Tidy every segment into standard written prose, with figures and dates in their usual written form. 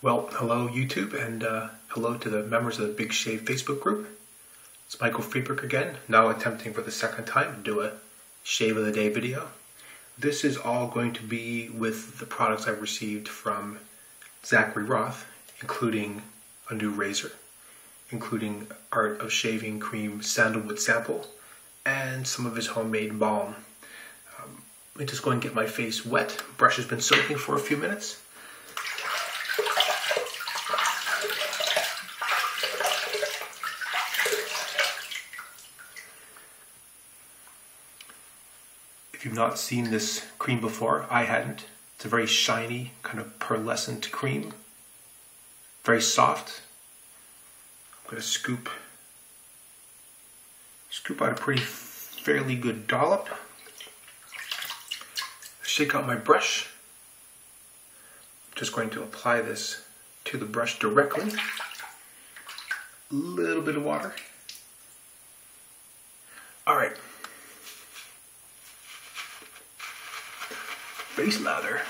Well, hello YouTube, and hello to the members of the Big Shave Facebook group. It's Michael Friedberg again, now attempting for the second time to do a Shave of the Day video. This is all going to be with the products I've received from Zachary Roth, including a new razor, including Art of Shaving Cream sandalwood sample, and some of his homemade balm. Let me just go and get my face wet. Brush has been soaking for a few minutes. If you've not seen this cream before, I hadn't. It's a very shiny, kind of pearlescent cream. Very soft. I'm going to scoop out a fairly good dollop. Shake out my brush. I'm just going to apply this to the brush directly. A little bit of water. All right. Face lather.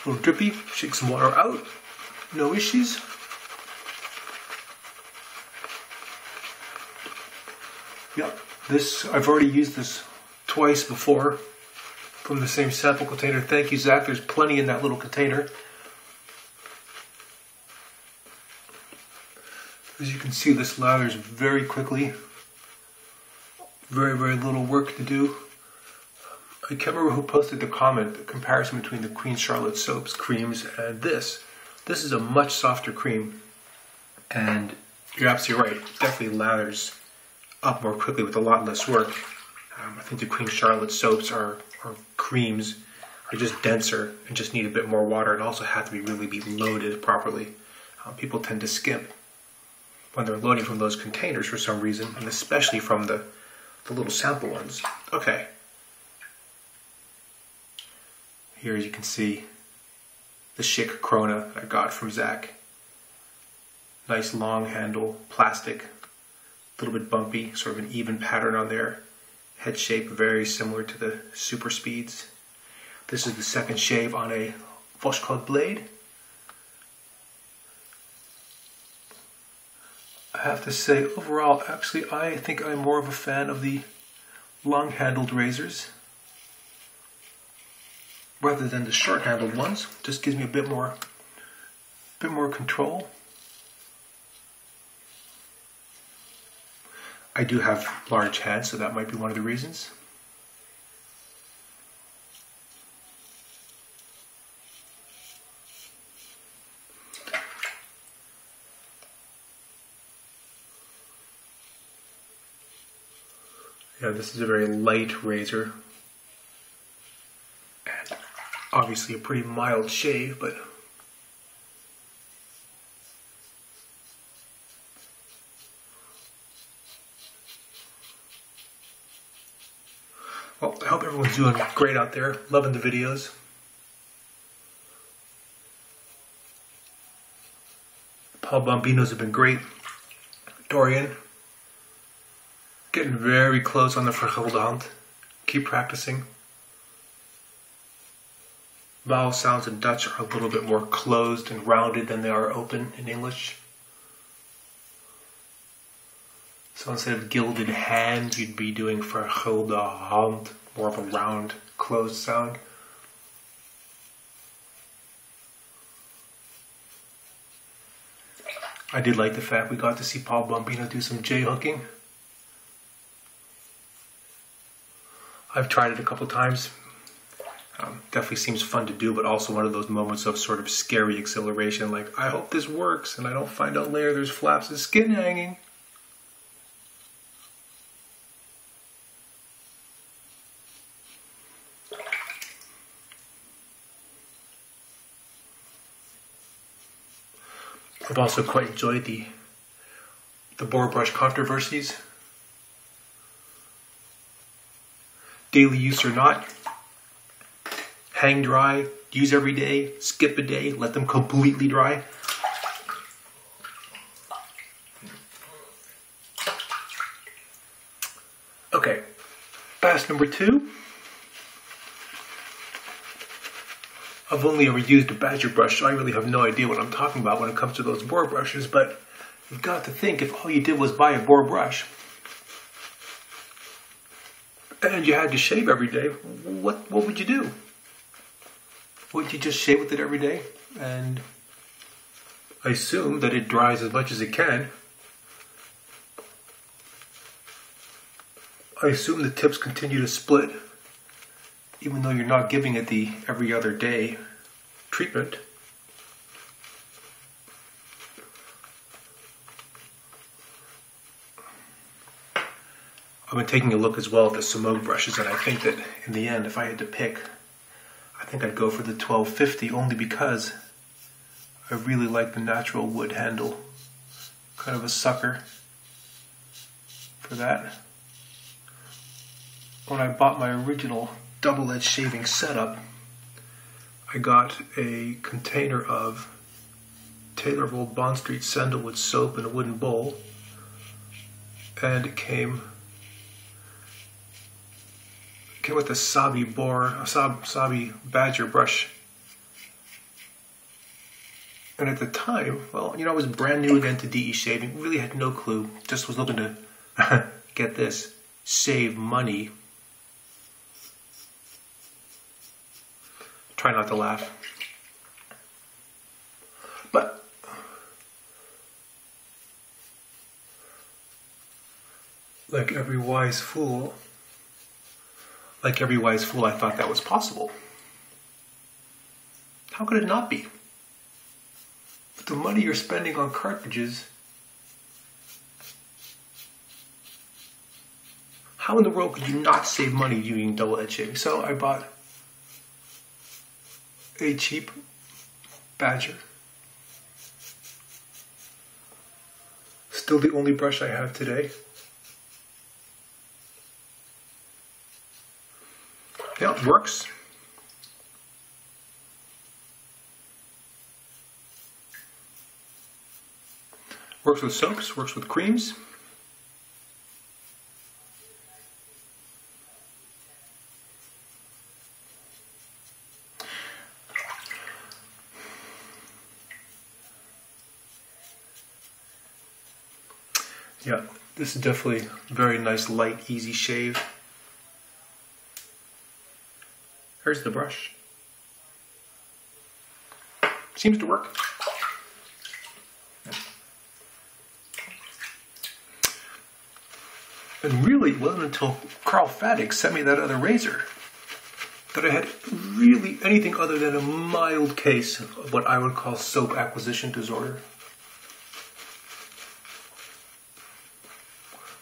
A little drippy. Shake some water out. No issues. Yep, I've already used this twice before from the same sample container. Thank you, Zach. There's plenty in that little container. As you can see, this lathers very quickly. Very, very little work to do. I can't remember who posted the comment, the comparison between the Queen Charlotte soaps creams and this. This is a much softer cream, and you're absolutely right. It definitely lathers up more quickly with a lot less work. I think the Queen Charlotte soaps or creams are just denser and just need a bit more water, and also have to really be loaded properly. People tend to skimp when they're loading from those containers for some reason, and especially from the little sample ones. Okay. Here, as you can see, the Schick Krona I got from Zach. Nice long handle, plastic, a little bit bumpy, sort of an even pattern on there. Head shape very similar to the Super Speeds. This is the second shave on a Foshcod blade. I have to say, overall, actually, I think I'm more of a fan of the long-handled razors rather than the short-handled ones. Just gives me a bit more control. I do have large hands, so that might be one of the reasons. Yeah, this is a very light razor, and obviously a pretty mild shave, but well, I hope everyone's doing great out there, loving the videos. Paul Bombinos have been great. Dorian, getting very close on the vergulde hand. Keep practicing. Vowel sounds in Dutch are a little bit more closed and rounded than they are open in English. So instead of gilded hand, you'd be doing vergulde hand, more of a round, closed sound. I did like the fact we got to see Paul Bombino do some J-hooking. I've tried it a couple times. Definitely seems fun to do, but also one of those moments of sort of scary exhilaration, like, I hope this works, and I don't find out later there's flaps of skin hanging. I've also quite enjoyed the boar brush controversies. Daily use or not, hang dry, use every day, skip a day, let them completely dry. Okay, pass number 2. I've only ever used a badger brush, so I really have no idea what I'm talking about when it comes to those boar brushes, but you've got to think, if all you did was buy a boar brush and you had to shave every day, what would you do? Would you just shave with it every day? And I assume that it dries as much as it can. I assume the tips continue to split, even though you're not giving it the every other day treatment. I've been taking a look as well at the Simone brushes, and I think that in the end, if I had to pick, I think I'd go for the 1250, only because I really like the natural wood handle. Kind of a sucker for that. When I bought my original double-edged shaving setup, I got a container of Taylor Old Bond Street sandalwood soap in a wooden bowl, and it came with a Sabi badger brush. And at the time, well, I was brand new again to DE shaving, really had no clue, just was looking to, get this, save money. Try not to laugh. But like every wise fool, I thought that was possible. How could it not be? With the money you're spending on cartridges, how in the world could you not save money using double-edged shaving? So I bought a cheap badger. Still the only brush I have today. Yeah, it works. Works with soaps, works with creams. Yeah, this is definitely a very nice, light, easy shave. Here's the brush. Seems to work. And really, it wasn't until Carl Fadig sent me that other razor that I had really anything other than a mild case of what I would call soap acquisition disorder.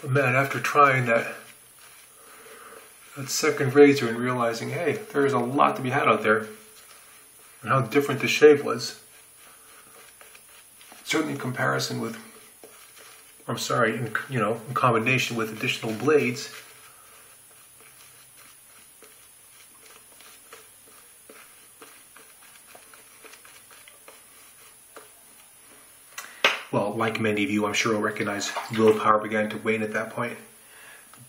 But man, after trying that second razor and realizing, hey, there's a lot to be had out there, and how different the shave was, certainly in comparison with, in combination with additional blades, well, like many of you, I'm sure will recognize willpower began to wane at that point.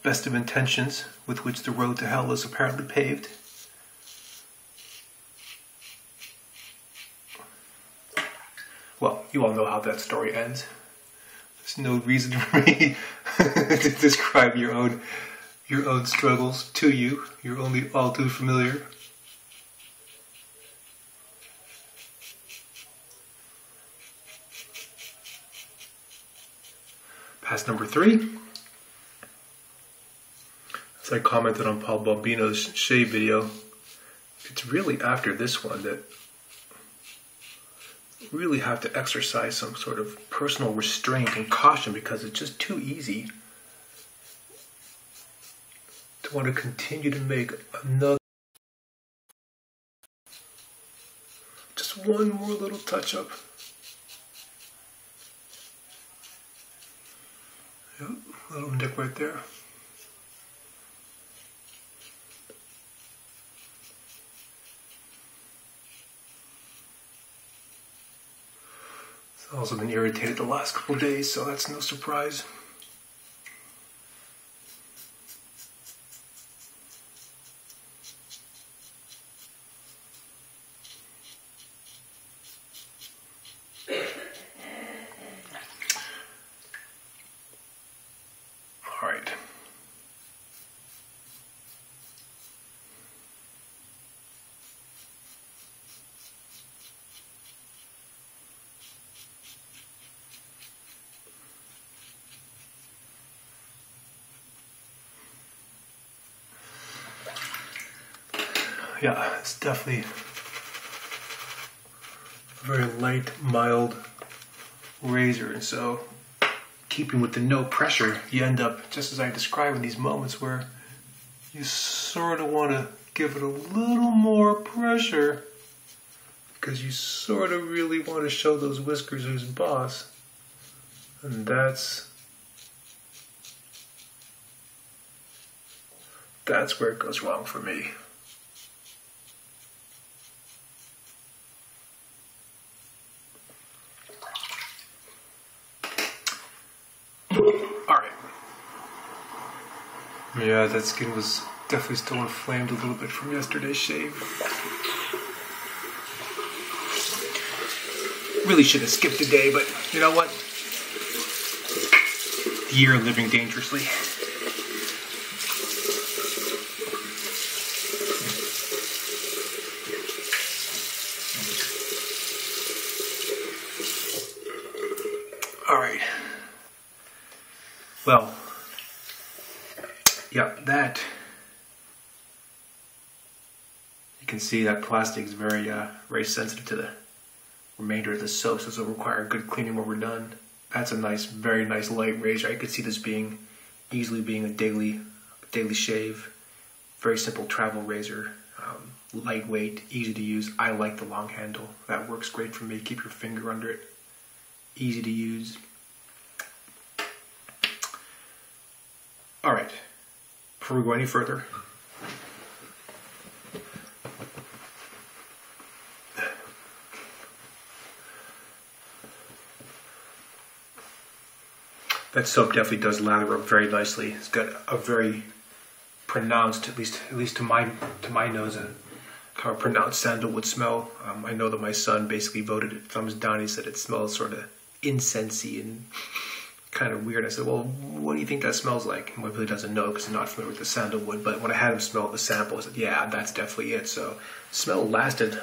Best of intentions with which the road to hell is apparently paved. Well, you all know how that story ends. There's no reason for me to describe your own struggles to you. You're only all too familiar. Pass number 3. As I commented on Paul Bobino's shave video, it's really after this one that you really have to exercise some sort of personal restraint and caution, because it's just too easy to want to continue to make another, just one more little touch up. Yep, little nick right there. I've also been irritated the last couple of days, so that's no surprise. Yeah, it's definitely a very light, mild razor, and so keeping with the no pressure, you end up, just as I described, in these moments where you sort of want to give it a little more pressure because you sort of really want to show those whiskers who's boss. And that's where it goes wrong for me. Alright. Yeah, that skin was definitely still inflamed a little bit from yesterday's shave. Really should have skipped a day, but you know what? Year living dangerously. Alright. Well, yeah, that, you can see that plastic is very, very sensitive to the remainder of the soap, so this will require good cleaning when we're done. That's a nice, very nice light razor. I could see this being, easily being a daily shave. Very simple travel razor, lightweight, easy to use. I like the long handle. That works great for me. Keep your finger under it. Easy to use. All right, before we go any further, that soap definitely does lather up very nicely. It's got a very pronounced, at least to my nose, a kind of pronounced sandalwood smell. I know that my son basically voted it thumbs down. He said it smells sort of incensey and kind of weird. I said, well, what do you think that smells like? And he really doesn't know because he's not familiar with the sandalwood. But when I had him smell the sample, I said, yeah, that's definitely it. So the smell lasted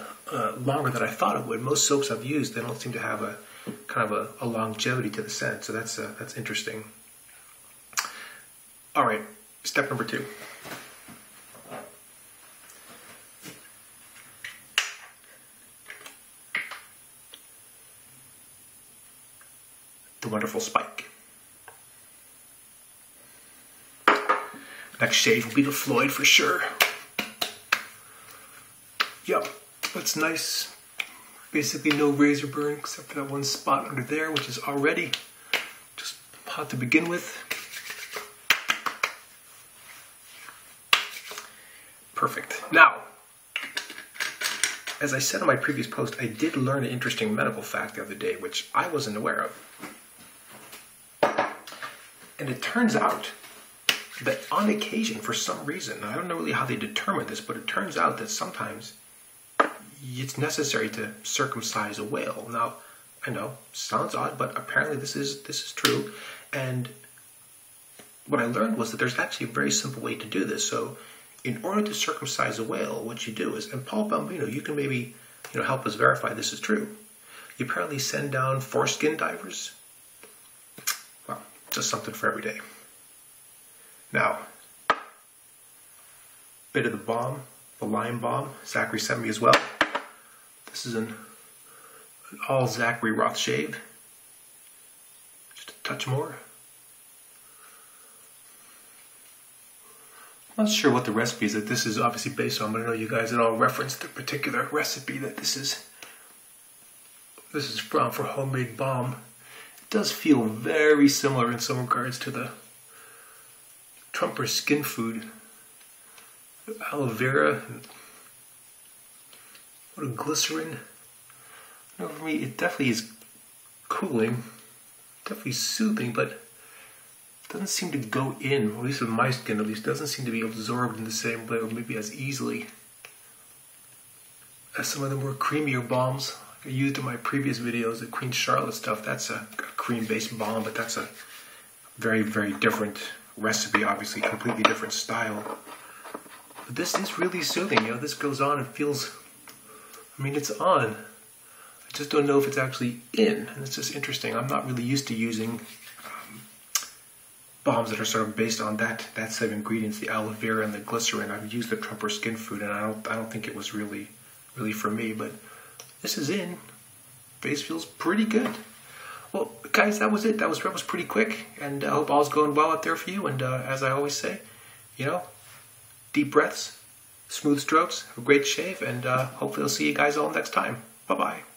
longer than I thought it would. Most soaps I've used, they don't seem to have a kind of a longevity to the scent. So that's interesting. All right, step number 2. The wonderful spike. Next shave will be the Floyd for sure. Yep, that's nice. Basically no razor burn except for that one spot under there, which is already just hot to begin with. Perfect. Now, as I said in my previous post, I did learn an interesting medical fact the other day, which I wasn't aware of. And it turns out that on occasion, for some reason, I don't know really how they determine this, but it turns out that sometimes it's necessary to circumcise a whale. Now, I know, sounds odd, but apparently this is true. And what I learned was that there's actually a very simple way to do this. So in order to circumcise a whale, what you do is, and Paul Bambino, you can maybe help us verify this is true. You apparently send down foreskin divers. Well, just something for every day. Now, bit of the balm, the lime balm, Zachary sent me as well. This is an all Zachary Roth shave. Just a touch more. I'm not sure what the recipe is that this is obviously based on, but I know you guys had all referenced the particular recipe that this is from for homemade balm. It does feel very similar in some regards to the Trumper skin food. Aloe vera, and what a glycerin. For me, it definitely is cooling, definitely soothing, but it doesn't seem to go in, at least with my skin at least, doesn't seem to be absorbed in the same way or maybe as easily as some of the more creamier balms I used in my previous videos. The Queen Charlotte stuff, that's a cream-based balm, but that's a very, very different recipe, obviously completely different style. But this is really soothing. This goes on and feels, it's on. I just don't know if it's actually in, and it's just interesting. I'm not really used to using balms that are sort of based on that set of ingredients, the aloe vera and the glycerin. I've used the Trumper Skin Food, and I don't think it was really for me, but this is in. Face feels pretty good. Well, guys, that was it. That was pretty quick, and I hope all's going well out there for you. And as I always say, deep breaths, smooth strokes, have a great shave, and hopefully I'll see you guys all next time. Bye-bye.